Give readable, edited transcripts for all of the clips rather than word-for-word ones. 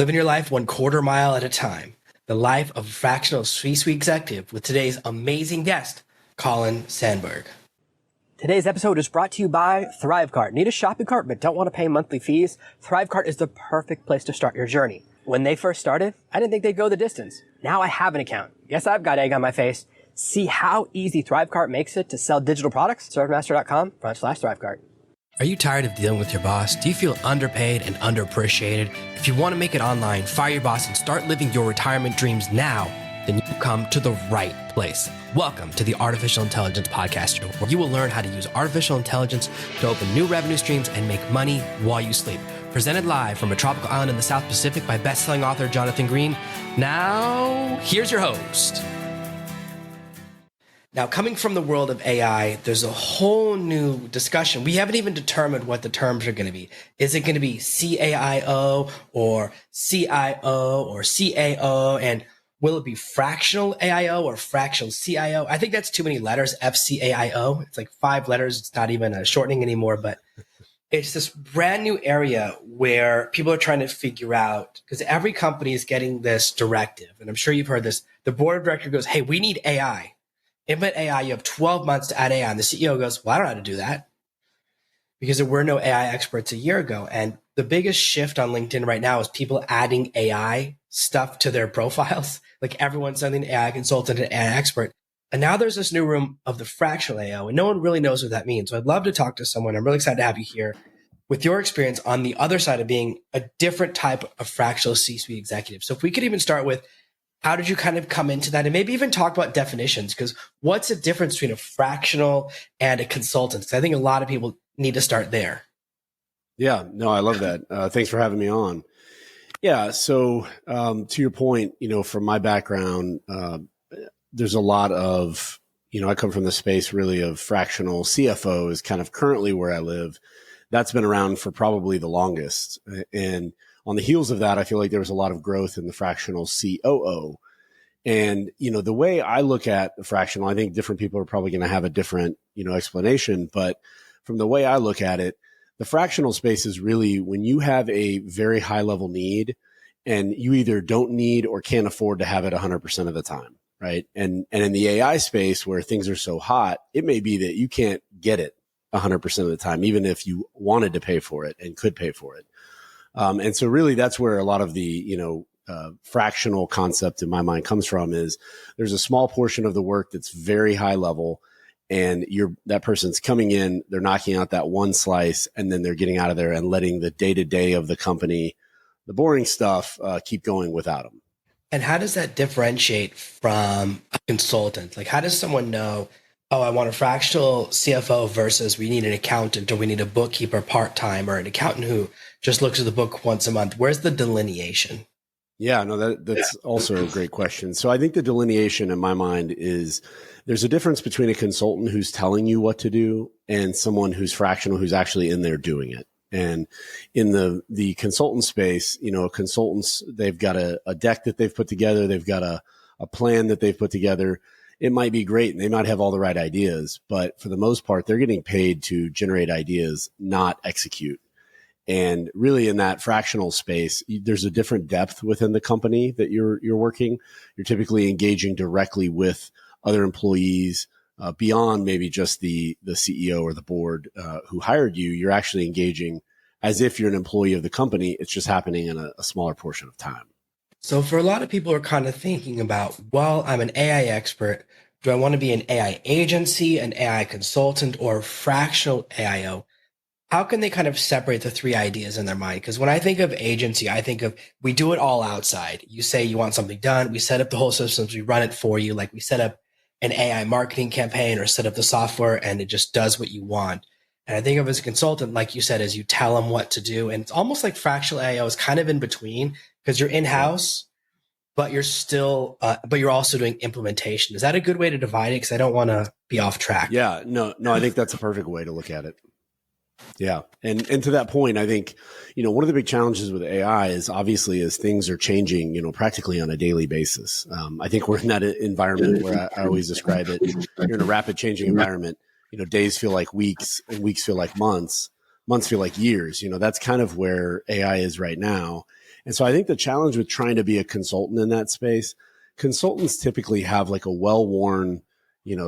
Living your life one quarter mile at a time. The life of a fractional C-suite executive with today's amazing guest, Colin Sanburg. Today's episode is brought to you by Thrivecart. Need a shopping cart but don't want to pay monthly fees? Thrivecart is the perfect place to start your journey. When they first started, I didn't think they'd go the distance. Now I have an account. Yes, I've got egg on my face. See how easy Thrivecart makes it to sell digital products? Servemaster.com/Thrivecart. Are you tired of dealing with your boss? Do you feel underpaid and underappreciated? If you want to make it online, fire your boss, and start living your retirement dreams now, then you come to the right place. Welcome to the Artificial Intelligence Podcast Show, where you will learn how to use artificial intelligence to open new revenue streams and make money while you sleep. Presented live from a tropical island in the South Pacific by best-selling author Jonathan Green. Now, here's your host. Now, coming from the world of AI, there's a whole new discussion. We haven't even determined what the terms are going to be. Is it going to be CAIO or CIO or CAO? And will it be fractional AIO or fractional CIO? I think that's too many letters, FCAIO. It's like 5 letters. It's not even a shortening anymore, but it's this brand new area where people are trying to figure out, because every company is getting this directive. And I'm sure you've heard this. The board of directors goes, hey, we need AI. Implement AI, you have 12 months to add AI. And the CEO goes, well, I don't know how to do that, because there were no AI experts a year ago. And the biggest shift on LinkedIn right now is people adding AI stuff to their profiles. Like everyone's sending AI consultant and AI expert. And now there's this new room of the fractional AO, and no one really knows what that means. So I'd love to talk to someone. I'm really excited to have you here with your experience on the other side of being a different type of fractional C-suite executive. So if we could even start with, how did you kind of come into that? And maybe even talk about definitions, because what's the difference between a fractional and a consultant? Because I think a lot of people need to start there. Yeah, no, I love that. Thanks for having me on. Yeah, so to your point, from my background, there's a lot of, I come from the space really of fractional. CFO is kind of currently where I live. That's been around for probably the longest. And on the heels of that, I feel like there was a lot of growth in the fractional COO. And, the way I look at the fractional, I think different people are probably going to have a different, explanation. But from the way I look at it, the fractional space is really when you have a very high level need and you either don't need or can't afford to have it 100% of the time, right? And in the AI space where things are so hot, it may be that you can't get it 100% of the time, even if you wanted to pay for it and could pay for it. And so really that's where a lot of the, fractional concept in my mind comes from is there's a small portion of the work that's very high level and that person's coming in, they're knocking out that one slice and then they're getting out of there and letting the day-to-day of the company, the boring stuff, keep going without them. And how does that differentiate from a consultant? Like, how does someone know, oh, I want a fractional CFO versus we need an accountant or we need a bookkeeper part-time or an accountant who just looks at the book once a month? Where's the delineation? Yeah, no, that's also a great question. So I think the delineation in my mind is there's a difference between a consultant who's telling you what to do and someone who's fractional, who's actually in there doing it. And in the consultant space, consultants, they've got a deck that they've put together. They've got a plan that they've put together. It might be great and they might have all the right ideas, but for the most part, they're getting paid to generate ideas, not execute. And really in that fractional space, there's a different depth within the company that you're working. You're typically engaging directly with other employees beyond maybe just the CEO or the board who hired you. You're actually engaging as if you're an employee of the company. It's just happening in a smaller portion of time. So for a lot of people who are kind of thinking about, well, I'm an AI expert. Do I want to be an AI agency, an AI consultant, or a fractional AIO? How can they kind of separate the 3 ideas in their mind? Because when I think of agency, I think of we do it all outside. You say you want something done. We set up the whole systems. We run it for you. Like we set up an AI marketing campaign or set up the software and it just does what you want. And I think of as a consultant, like you said, as you tell them what to do. And it's almost like fractional AIO is kind of in between because you're in-house, but you're still, but you're also doing implementation. Is that a good way to divide it? Because I don't want to be off track. Yeah, no, I think that's a perfect way to look at it. Yeah. And to that point, I think, one of the big challenges with AI is obviously as things are changing, practically on a daily basis. I think we're in that environment where I always describe it. You're in a rapid changing environment. Days feel like weeks and weeks feel like months. Months feel like years. That's kind of where AI is right now. And so I think the challenge with trying to be a consultant in that space, consultants typically have like a well-worn,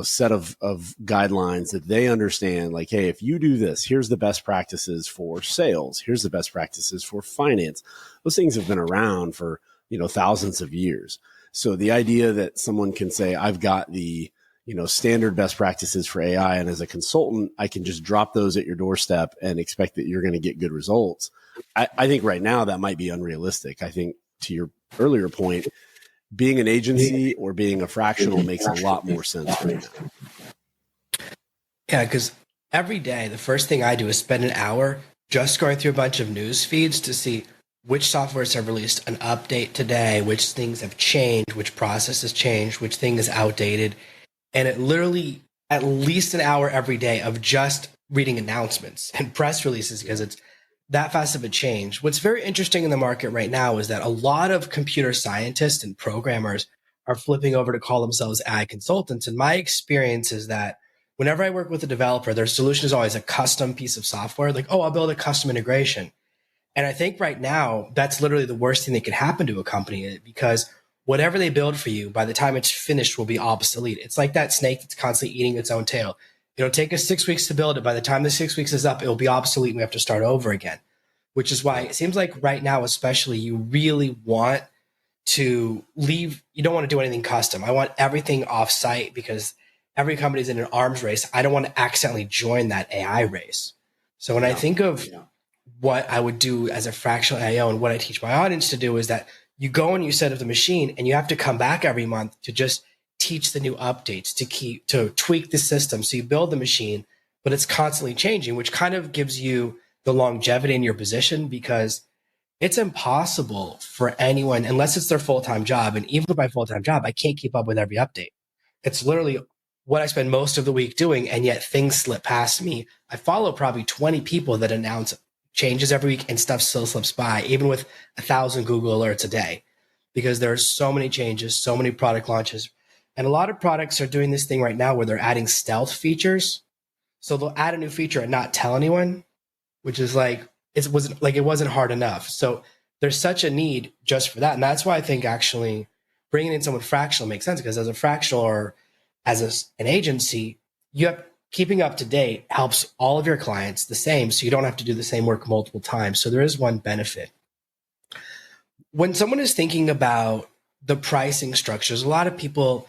set of guidelines that they understand, like, hey, if you do this, here's the best practices for sales. Here's the best practices for finance. Those things have been around for, thousands of years. So the idea that someone can say, I've got the, standard best practices for AI, and as a consultant, I can just drop those at your doorstep and expect that you're going to get good results. I think right now that might be unrealistic. I think, to your earlier point, being an agency or being a fractional makes a lot more sense right now. Yeah, because every day, the first thing I do is spend an hour just going through a bunch of news feeds to see which softwares have released an update today, which things have changed, which process has changed, which thing is outdated. And it literally at least an hour every day of just reading announcements and press releases, because it's that fast of a change. What's very interesting in the market right now is that a lot of computer scientists and programmers are flipping over to call themselves AI consultants. And my experience is that whenever I work with a developer, their solution is always a custom piece of software. Like, oh, I'll build a custom integration. And I think right now, that's literally the worst thing that could happen to a company, because whatever they build for you, by the time it's finished, will be obsolete. It's like that snake that's constantly eating its own tail. It'll take us 6 weeks to build it. By the time the 6 weeks is up, it'll be obsolete and we have to start over again, which is why it seems like right now, especially, you really want to leave. You don't want to do anything custom. I want everything offsite, because every company is in an arms race. I don't want to accidentally join that AI race. So when I think of what I would do as a fractional AIO and what I teach my audience to do is that you go and you set up the machine, and you have to come back every month to just teach the new updates, to tweak the system. So you build the machine, but it's constantly changing, which kind of gives you the longevity in your position, because it's impossible for anyone, unless it's their full-time job. And even with my full-time job, I can't keep up with every update. It's literally what I spend most of the week doing, and yet things slip past me. I follow probably 20 people that announce changes every week, and stuff still slips by, even with 1,000 Google alerts a day, because there are so many changes, so many product launches. And a lot of products are doing this thing right now where they're adding stealth features. So they'll add a new feature and not tell anyone, which is like, it wasn't hard enough. So there's such a need just for that. And that's why I think actually bringing in someone fractional makes sense, because as a fractional or as an agency, keeping up to date helps all of your clients the same, so you don't have to do the same work multiple times. So there is one benefit. When someone is thinking about the pricing structures, a lot of people,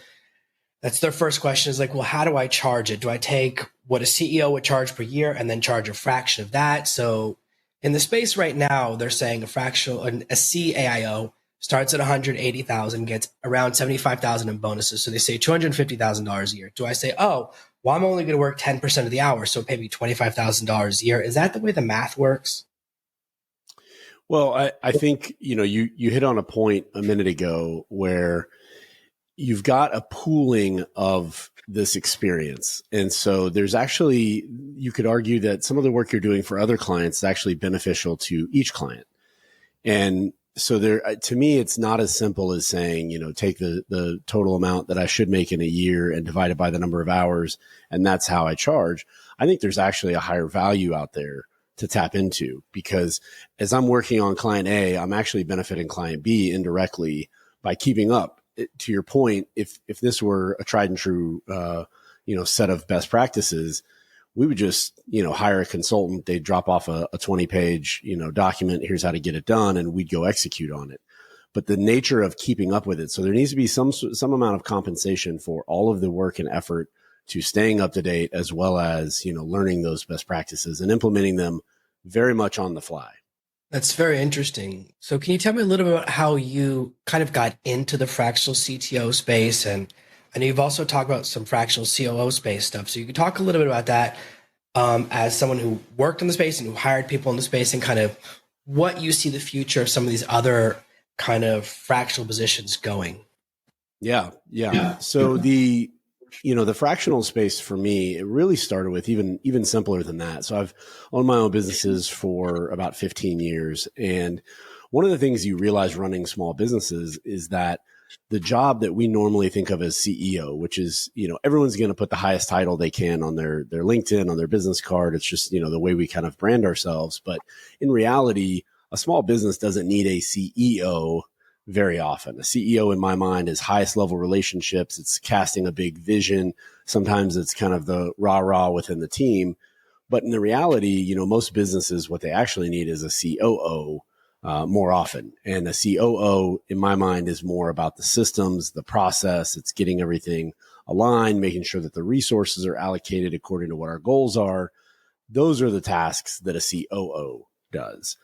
that's their first question, is like, well, how do I charge it? Do I take what a CEO would charge per year and then charge a fraction of that? So in the space right now, they're saying a CAIO starts at $180,000, gets around $75,000 in bonuses. So they say $250,000 a year. Do I say, oh, well, I'm only going to work 10% of the hour, so pay me $25,000 a year? Is that the way the math works? Well, I think, you hit on a point a minute ago where you've got a pooling of this experience. And so there's actually, you could argue that some of the work you're doing for other clients is actually beneficial to each client. And so to me, it's not as simple as saying, take the total amount that I should make in a year and divide it by the number of hours, and that's how I charge. I think there's actually a higher value out there to tap into, because as I'm working on client A, I'm actually benefiting client B indirectly by keeping up. To your point, if this were a tried and true, set of best practices, we would just, hire a consultant. They'd drop off a 20-page, document. Here's how to get it done, and we'd go execute on it. But the nature of keeping up with it, so there needs to be some amount of compensation for all of the work and effort to staying up to date, as well as, learning those best practices and implementing them very much on the fly. That's very interesting. So can you tell me a little bit about how you kind of got into the fractional CTO space? And I know you've also talked about some fractional COO space stuff. So you could talk a little bit about that as someone who worked in the space and who hired people in the space, and kind of what you see the future of some of these other kind of fractional positions going. Yeah. So the fractional space for me, it really started with even simpler than that. So I've owned my own businesses for about 15 years. And one of the things you realize running small businesses is that the job that we normally think of as CEO, which is, everyone's going to put the highest title they can on their LinkedIn, on their business card. It's just, the way we kind of brand ourselves. But in reality, a small business doesn't need a CEO very often. A CEO in my mind is highest level relationships. It's casting a big vision. Sometimes it's kind of the rah-rah within the team. But in the reality, most businesses, what they actually need is a COO more often. And a COO, in my mind, is more about the systems, the process. It's getting everything aligned, making sure that the resources are allocated according to what our goals are. Those are the tasks that a COO does.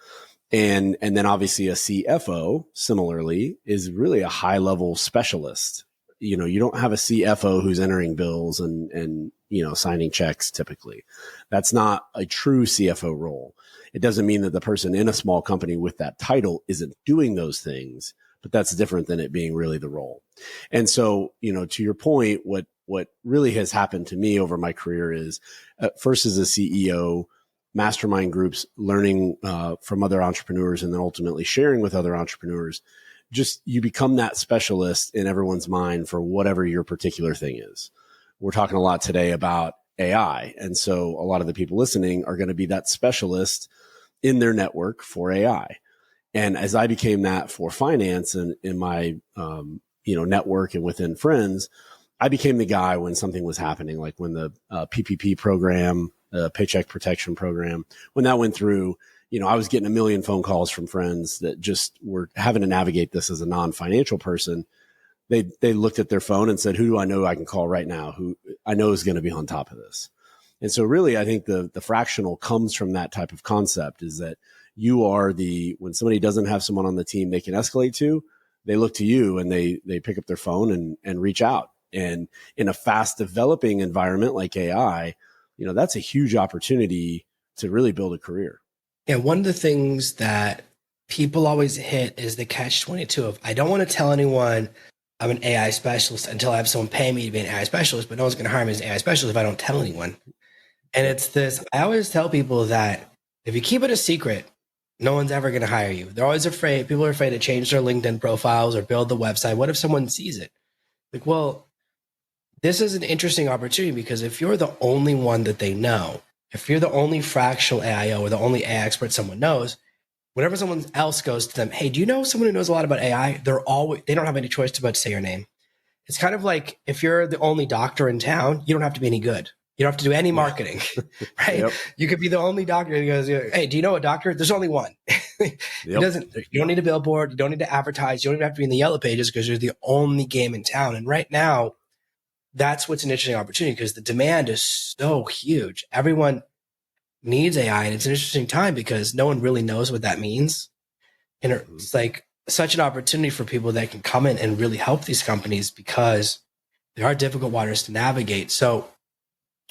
And then obviously a CFO, similarly, is really a high level specialist. You don't have a CFO who's entering bills and signing checks typically. That's not a true CFO role. It doesn't mean that the person in a small company with that title isn't doing those things, but that's different than it being really the role. And so, to your point, what really has happened to me over my career is first as a CEO, mastermind groups, learning from other entrepreneurs, and then ultimately sharing with other entrepreneurs. Just you become that specialist in everyone's mind for whatever your particular thing is. We're talking a lot today about AI. And so a lot of the people listening are going to be that specialist in their network for AI. And as I became that for finance and in my, network and within friends, I became the guy when something was happening, like when the PPP program, Paycheck Protection Program, when that went through, I was getting a million phone calls from friends that just were having to navigate this as a non-financial person. They looked at their phone and said, who do I know I can call right now who I know is going to be on top of this? And so really, I think the fractional comes from that type of concept, is that you are when somebody doesn't have someone on the team they can escalate to, they look to you and they pick up their phone and reach out. And in a fast developing environment like AI, that's a huge opportunity to really build a career. Yeah, one of the things that people always hit is the catch-22 of, I don't want to tell anyone I'm an AI specialist until I have someone pay me to be an AI specialist, but no one's going to hire me as an AI specialist if I don't tell anyone. And it's this, I always tell people that if you keep it a secret, no one's ever going to hire you. They're always afraid. People are afraid to change their LinkedIn profiles or build the website. What if someone sees it? Like, well, this is an interesting opportunity, because if you're the only one that they know, if you're the only fractional AIO or the only AI expert someone knows, whenever someone else goes to them, hey, do you know someone who knows a lot about AI? They don't have any choice but to say your name. It's kind of like if you're the only doctor in town, you don't have to be any good. You don't have to do any marketing, right? Yep. You could be the only doctor who goes, hey, do you know a doctor? There's only one. Yep. You don't need a billboard. You don't need to advertise. You don't even have to be in the yellow pages, because you're the only game in town. And right now, that's what's an interesting opportunity, because the demand is so huge. Everyone needs AI, and it's an interesting time because no one really knows what that means. And it's like such an opportunity for people that can come in and really help these companies, because there are difficult waters to navigate. So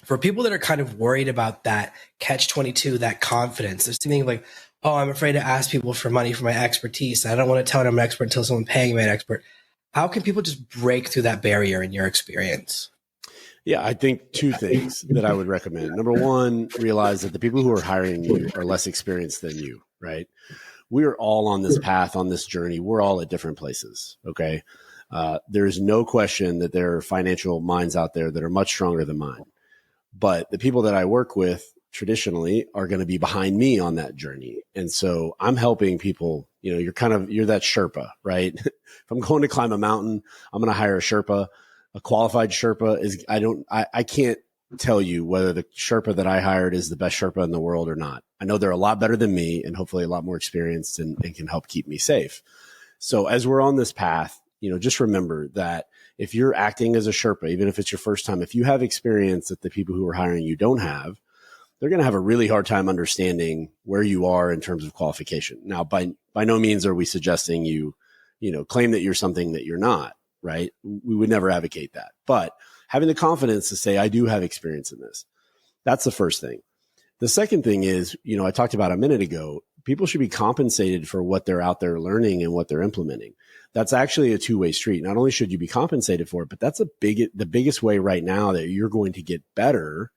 for people that are kind of worried about that catch-22, that confidence, there's something like, oh, I'm afraid to ask people for money for my expertise. I don't want to tell them I'm an expert until someone paying me an expert. How can people just break through that barrier in your experience? Yeah, I think two things that I would recommend. Number one, realize that the people who are hiring you are less experienced than you, right? We are all on this path, on this journey. We're all at different places, okay? There's no question that there are financial minds out there that are much stronger than mine. But the people that I work with traditionally are going to be behind me on that journey. And so I'm helping people, you're that Sherpa, right? If I'm going to climb a mountain, I'm going to hire a Sherpa. A qualified Sherpa I can't tell you whether the Sherpa that I hired is the best Sherpa in the world or not. I know they're a lot better than me and hopefully a lot more experienced and can help keep me safe. So as we're on this path, just remember that if you're acting as a Sherpa, even if it's your first time, if you have experience that the people who are hiring you don't have, they're going to have a really hard time understanding where you are in terms of qualification. Now, by no means are we suggesting you claim that you're something that you're not, right? We would never advocate that. But having the confidence to say, I do have experience in this. That's the first thing. The second thing is, I talked about a minute ago, people should be compensated for what they're out there learning and what they're implementing. That's actually a two-way street. Not only should you be compensated for it, but that's the biggest way right now that you're going to get better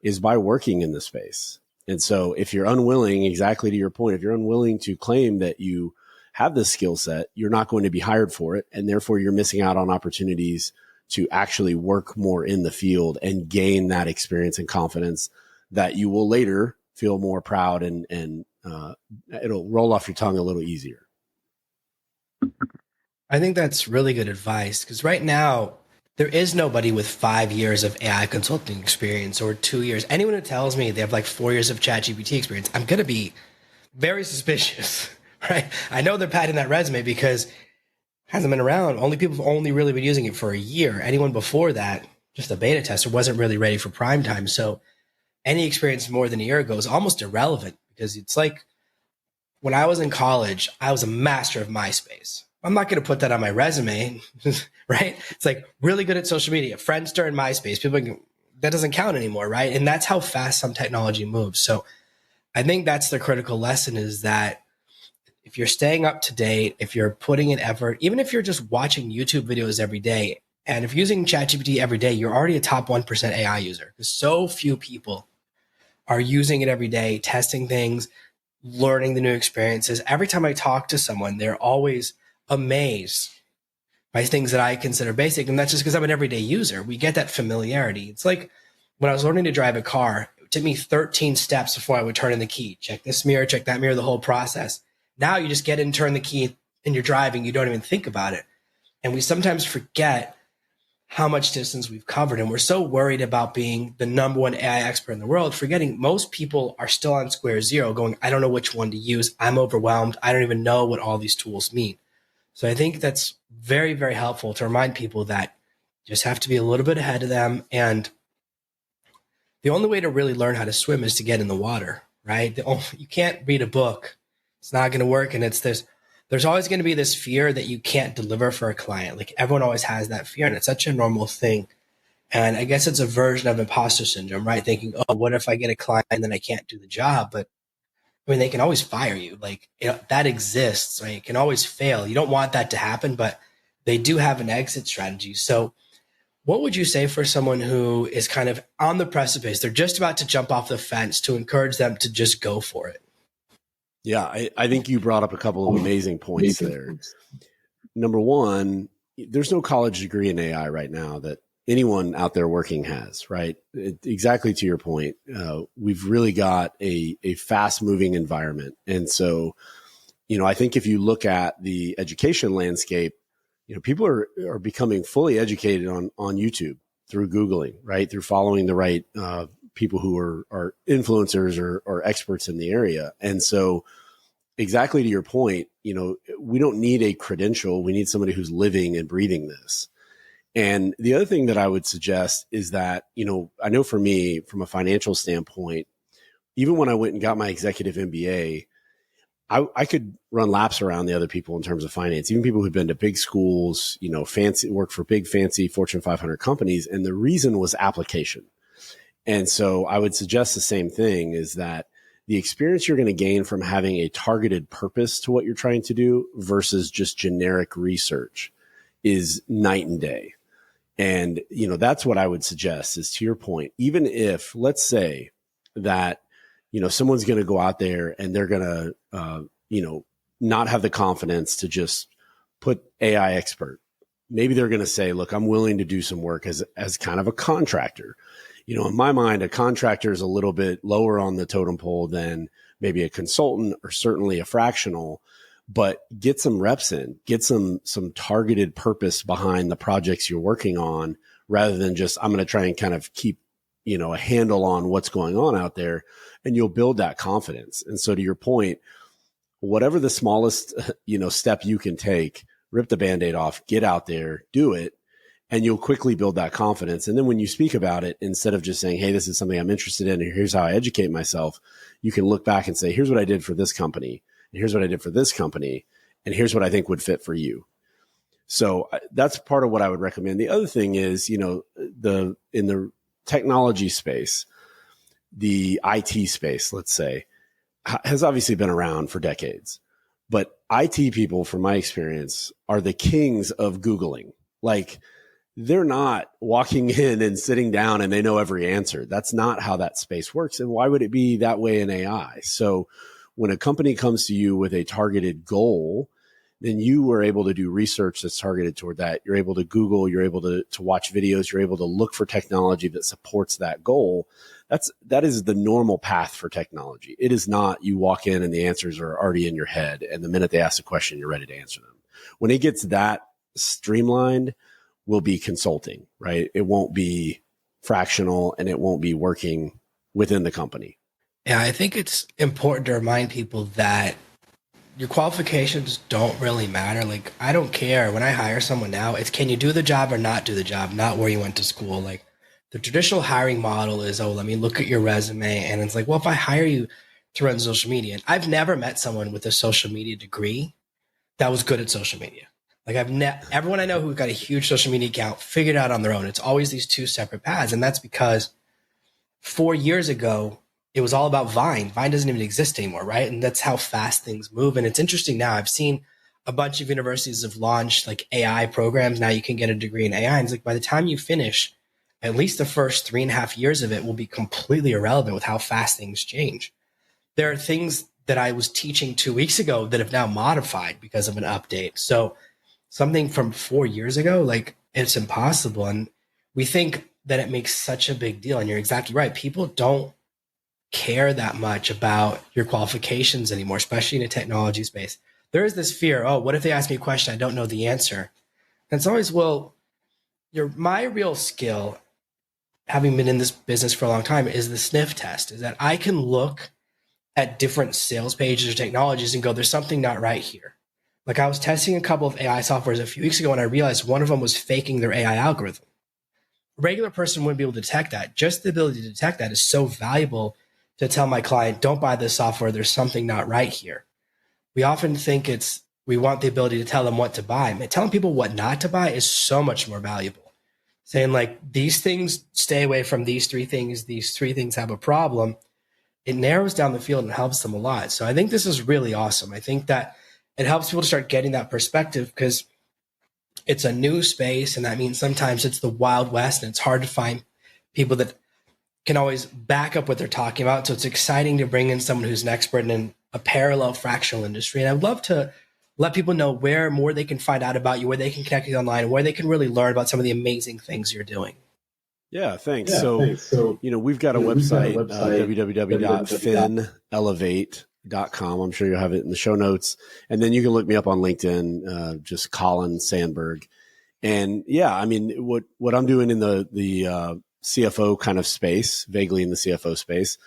is by working in the space. And so if you're unwilling, exactly to your point, if you're unwilling to claim that you have this skill set, you're not going to be hired for it. And therefore you're missing out on opportunities to actually work more in the field and gain that experience and confidence that you will later feel more proud and it'll roll off your tongue a little easier. I think that's really good advice because right now, there is nobody with 5 years of AI consulting experience or 2 years. Anyone who tells me they have like 4 years of ChatGPT experience, I'm going to be very suspicious, right? I know they're padding that resume because it hasn't been around. Only people have only really been using it for a year. Anyone before that, just a beta tester, wasn't really ready for prime time. So any experience more than a year ago is almost irrelevant because it's like when I was in college, I was a master of MySpace. I'm not going to put that on my resume, right? It's like really good at social media, Friendster and MySpace. That doesn't count anymore, right? And that's how fast some technology moves. So I think that's the critical lesson is that if you're staying up to date, if you're putting in effort, even if you're just watching YouTube videos every day, and if you're using ChatGPT every day, you're already a top 1% AI user because so few people are using it every day, testing things, learning the new experiences. Every time I talk to someone, they're always amazed by things that I consider basic. And that's just because I'm an everyday user. We get that familiarity. It's like when I was learning to drive a car, it took me 13 steps before I would turn in the key. Check this mirror, check that mirror, the whole process. Now you just get in, turn the key, and you're driving. You don't even think about it. And we sometimes forget how much distance we've covered. And we're so worried about being the number one AI expert in the world, forgetting most people are still on square zero going, I don't know which one to use. I'm overwhelmed. I don't even know what all these tools mean. So I think that's very, very helpful to remind people that you just have to be a little bit ahead of them. And the only way to really learn how to swim is to get in the water, right? You can't read a book. It's not going to work. And there's always going to be this fear that you can't deliver for a client. Like everyone always has that fear, and it's such a normal thing. And I guess it's a version of imposter syndrome, right? Thinking, oh, what if I get a client and then I can't do the job? But I mean, they can always fire you. Like that exists, right? It can always fail. You don't want that to happen, but they do have an exit strategy. So what would you say for someone who is kind of on the precipice? They're just about to jump off the fence to encourage them to just go for it. Yeah, I think you brought up a couple of amazing points there. Number one, there's no college degree in AI right now that anyone out there working has, right? Exactly to your point. We've really got a fast moving environment. And so, I think if you look at the education landscape, people are becoming fully educated on YouTube through Googling, right? Through following the right people who are influencers or experts in the area. And so exactly to your point, we don't need a credential. We need somebody who's living and breathing this. And the other thing that I would suggest is that, I know for me, from a financial standpoint, even when I went and got my executive MBA, I could run laps around the other people in terms of finance, even people who've been to big schools, work for big, fancy Fortune 500 companies. And the reason was application. And so I would suggest the same thing is that the experience you're going to gain from having a targeted purpose to what you're trying to do versus just generic research is night and day. And, that's what I would suggest is, to your point, even if, let's say that, someone's going to go out there and they're going to, not have the confidence to just put AI expert. Maybe they're going to say, look, I'm willing to do some work as kind of a contractor. In my mind, a contractor is a little bit lower on the totem pole than maybe a consultant or certainly a fractional, but get some reps in, get some targeted purpose behind the projects you're working on rather than just, I'm going to try and kind of keep, a handle on what's going on out there, and you'll build that confidence. And so to your point, whatever the smallest, step you can take, rip the Band-Aid off, get out there, do it. And you'll quickly build that confidence. And then when you speak about it, instead of just saying, hey, this is something I'm interested in, and here's how I educate myself, you can look back and say, here's what I did for this company, and here's what I did for this company, and here's what I think would fit for you. So that's part of what I would recommend. The other thing is, in the technology space, the IT space, let's say, has obviously been around for decades. But IT people, from my experience, are the kings of Googling. Like, they're not walking in and sitting down and they know every answer. That's not how that space works. And why would it be that way in AI? So when a company comes to you with a targeted goal, then you were able to do research that's targeted toward that. You're able to Google, you're able to watch videos, you're able to look for technology that supports that goal. That is the normal path for technology. It is not you walk in and the answers are already in your head, and the minute they ask a question, you're ready to answer them. When it gets that streamlined, will be consulting, right? It won't be fractional, and it won't be working within the company. Yeah, I think it's important to remind people that your qualifications don't really matter. Like, I don't care when I hire someone now, it's can you do the job or not do the job, not where you went to school. Like, the traditional hiring model is, oh, let me look at your resume. And it's like, well, if I hire you to run social media, and I've never met someone with a social media degree that was good at social media. Like, everyone I know who got a huge social media account figured it out on their own. It's always these two separate paths. And that's because 4 years ago, it was all about Vine. Vine doesn't even exist anymore, right? And that's how fast things move. And it's interesting now. I've seen a bunch of universities have launched like AI programs. Now you can get a degree in AI. And it's like by the time you finish, at least the first 3.5 years of it will be completely irrelevant with how fast things change. There are things that I was teaching 2 weeks ago that have now modified because of an update. So something from 4 years ago, like it's impossible. And we think that it makes such a big deal. And you're exactly right. People don't care that much about your qualifications anymore, especially in a technology space. There is this fear, oh, what if they ask me a question I don't know the answer? And it's always, well, my real skill, having been in this business for a long time, is the sniff test, is that I can look at different sales pages or technologies and go, there's something not right here. Like, I was testing a couple of AI softwares a few weeks ago, and I realized one of them was faking their AI algorithm. A regular person wouldn't be able to detect that. Just the ability to detect that is so valuable to tell my client, don't buy this software, there's something not right here. We often think we want the ability to tell them what to buy. But telling people what not to buy is so much more valuable. Saying like, these things, stay away from these three things have a problem. It narrows down the field and helps them a lot. So I think this is really awesome. I think that it helps people to start getting that perspective because it's a new space. And that means sometimes it's the Wild West and it's hard to find people that can always back up what they're talking about. So it's exciting to bring in someone who's an expert in a parallel fractional industry. And I would love to let people know where more they can find out about you, where they can connect with you online, where they can really learn about some of the amazing things you're doing. Yeah, thanks. So, we've got a website, www.finelevate.com. I'm sure you'll have it in the show notes. And then you can look me up on LinkedIn, just Colin Sanburg. And yeah, I mean, what I'm doing in the CFO kind of space, vaguely in the CFO space,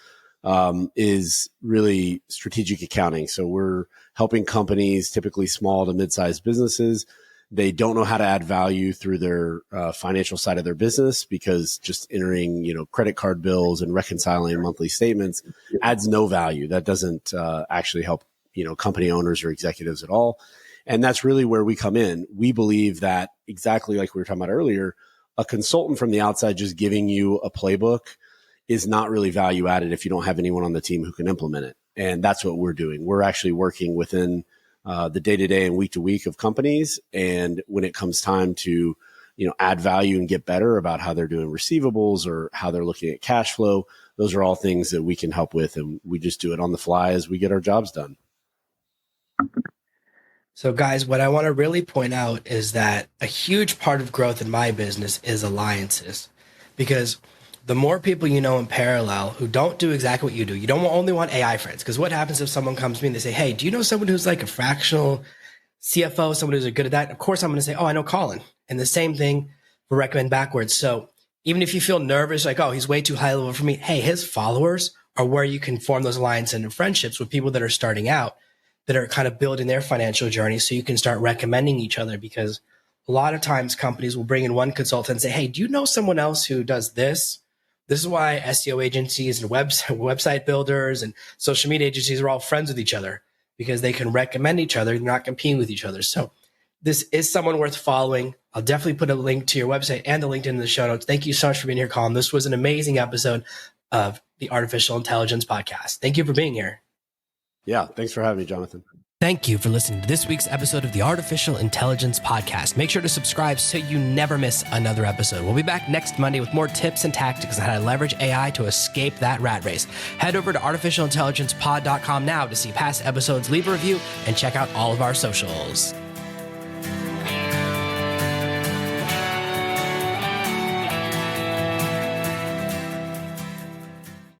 is really strategic accounting. So we're helping companies, typically small to mid-sized businesses. They don't know how to add value through their financial side of their business because just entering, credit card bills and reconciling monthly statements adds no value. That doesn't actually help, company owners or executives at all. And that's really where we come in. We believe that, exactly like we were talking about earlier, a consultant from the outside just giving you a playbook is not really value added if you don't have anyone on the team who can implement it. And that's what we're doing. We're actually working within the day-to-day and week-to-week of companies. And when it comes time to, add value and get better about how they're doing receivables or how they're looking at cash flow, those are all things that we can help with. And we just do it on the fly as we get our jobs done. So guys, what I want to really point out is that a huge part of growth in my business is alliances, because the more people you know in parallel who don't do exactly what you don't only want AI friends. Because what happens if someone comes to me and they say, hey, do you know someone who's like a fractional CFO, someone who's good at that? Of course, I'm going to say, oh, I know Colin. And the same thing for recommend backwards. So even if you feel nervous, like, oh, he's way too high level for me, hey, his followers are where you can form those alliances and friendships with people that are starting out, that are kind of building their financial journey, so you can start recommending each other. Because a lot of times companies will bring in one consultant and say, hey, do you know someone else who does this? This is why SEO agencies and website builders and social media agencies are all friends with each other, because they can recommend each other. They're not competing with each other. So this is someone worth following. I'll definitely put a link to your website and the LinkedIn in the show notes. Thank you so much for being here, Colin. This was an amazing episode of the Artificial Intelligence Podcast. Thank you for being here. Yeah, thanks for having me, Jonathan. Thank you for listening to this week's episode of the Artificial Intelligence Podcast. Make sure to subscribe so you never miss another episode. We'll be back next Monday with more tips and tactics on how to leverage AI to escape that rat race. Head over to artificialintelligencepod.com now to see past episodes, leave a review, and check out all of our socials.